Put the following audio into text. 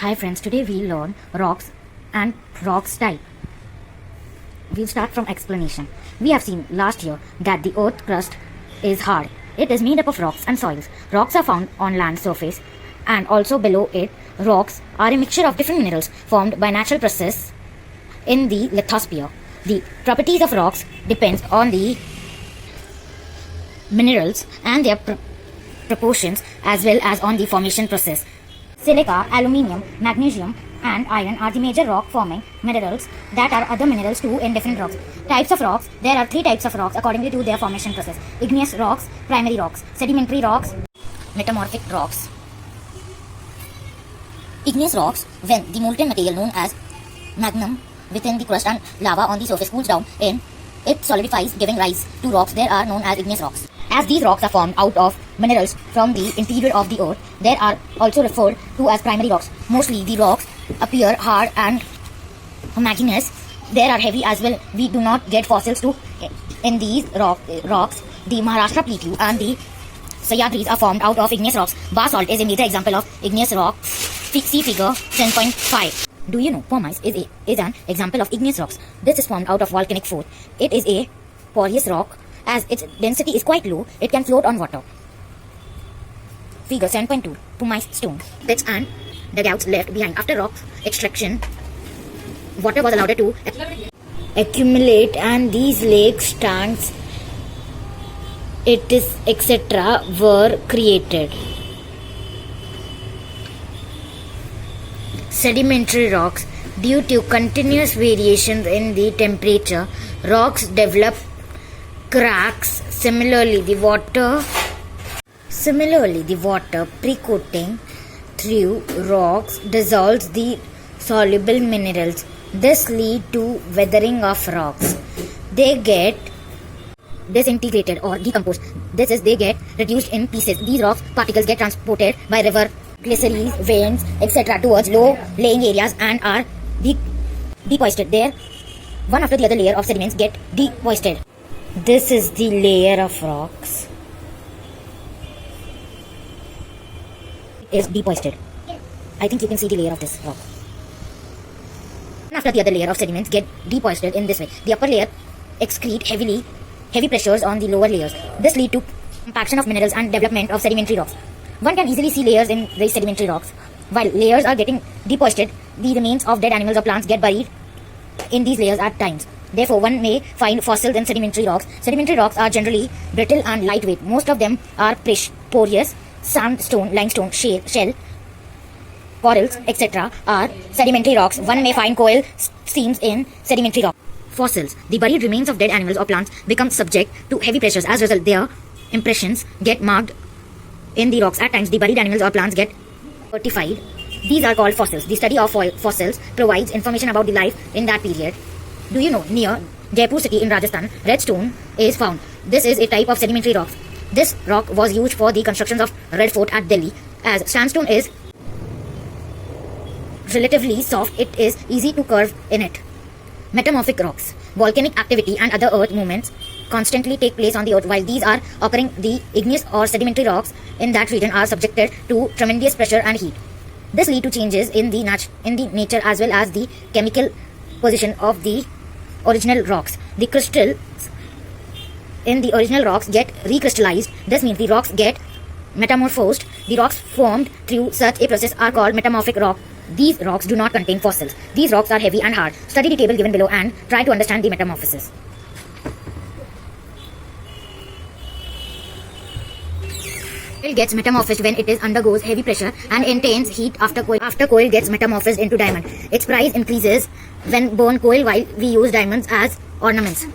Hi friends, today we learn rocks and rocks type. We'll start from explanation. We have seen last year that the earth crust is hard. It is made up of rocks and soils. Rocks are found on land surface and also below it. Rocks are a mixture of different minerals formed by natural process in the lithosphere. The properties of rocks depends on the minerals and their proportions as well as on the formation process. Silica, aluminium, magnesium and iron are the major rock forming minerals that are other minerals too in different rocks. Types of rocks. There are 3 types of rocks accordingly to their formation process. Igneous rocks, primary rocks, sedimentary rocks, metamorphic rocks. Igneous rocks, when the molten material known as magma within the crust and lava on the surface cools down in, it solidifies, giving rise to rocks. They are known as igneous rocks. As these rocks are formed out of minerals from the interior of the earth, they are also referred to as primary rocks. Mostly the rocks appear hard and homogeneous. They are heavy as well. We do not get fossils in these rocks. The Maharashtra Plateau and the Sahyadris are formed out of igneous rocks. Basalt is a major example of igneous rock. See figure 10.5. Do you know pumice is an example of igneous rocks? This is formed out of volcanic food. It is a porous rock. As its density is quite low, it can float on water. Figure 7.2. Pumice stone. Pits and dugouts left behind after rock extraction. Water was allowed to accumulate, and these lakes, tanks, etc. were created. Sedimentary rocks. Due to continuous variations in the temperature, rocks develop cracks. Similarly, the water pre-coating through rocks dissolves the soluble minerals. This leads to weathering of rocks. They get disintegrated or decomposed. They get reduced in pieces. These rock particles get transported by river, glaciers, veins, etc. towards low-lying areas and are deposited there. One after the other layer of sediments get deposited. This is the layer of rocks. Is deposited. I think you can see the layer of this rock. One after the other layer of sediments get deposited in this way. The upper layer excrete heavy pressures on the lower layers. This leads to compaction of minerals and development of sedimentary rocks. One can easily see layers in these sedimentary rocks. While layers are getting deposited, the remains of dead animals or plants get buried in these layers at times. Therefore, one may find fossils in sedimentary rocks. Sedimentary rocks are generally brittle and lightweight. Most of them are porous. Sandstone, limestone, shell, corals, etc. are sedimentary rocks. One may find coal seams in sedimentary rocks. Fossils. The buried remains of dead animals or plants become subject to heavy pressures. As a result, their impressions get marked in the rocks. At times, the buried animals or plants get certified. These are called fossils. The study of fossils provides information about the life in that period. Do you know, near Jaipur city in Rajasthan, red stone is found. This is a type of sedimentary rock. This rock was used for the constructions of Red Fort at Delhi. As sandstone is relatively soft, it is easy to curve in it. Metamorphic rocks. Volcanic activity and other earth movements constantly take place on the earth. While these are occurring, the igneous or sedimentary rocks in that region are subjected to tremendous pressure and heat. This leads to changes in the nature as well as the chemical position of the original rocks. The crystals in the original rocks get recrystallized. This means the rocks get metamorphosed. The rocks formed through such a process are called metamorphic rock. These rocks do not contain fossils. These rocks are heavy and hard. Study the table given below and try to understand the metamorphosis. Coal gets metamorphosed when it undergoes heavy pressure and intense heat. After coal gets metamorphosed into diamond. Its price increases when burn coal while we use diamonds as ornaments.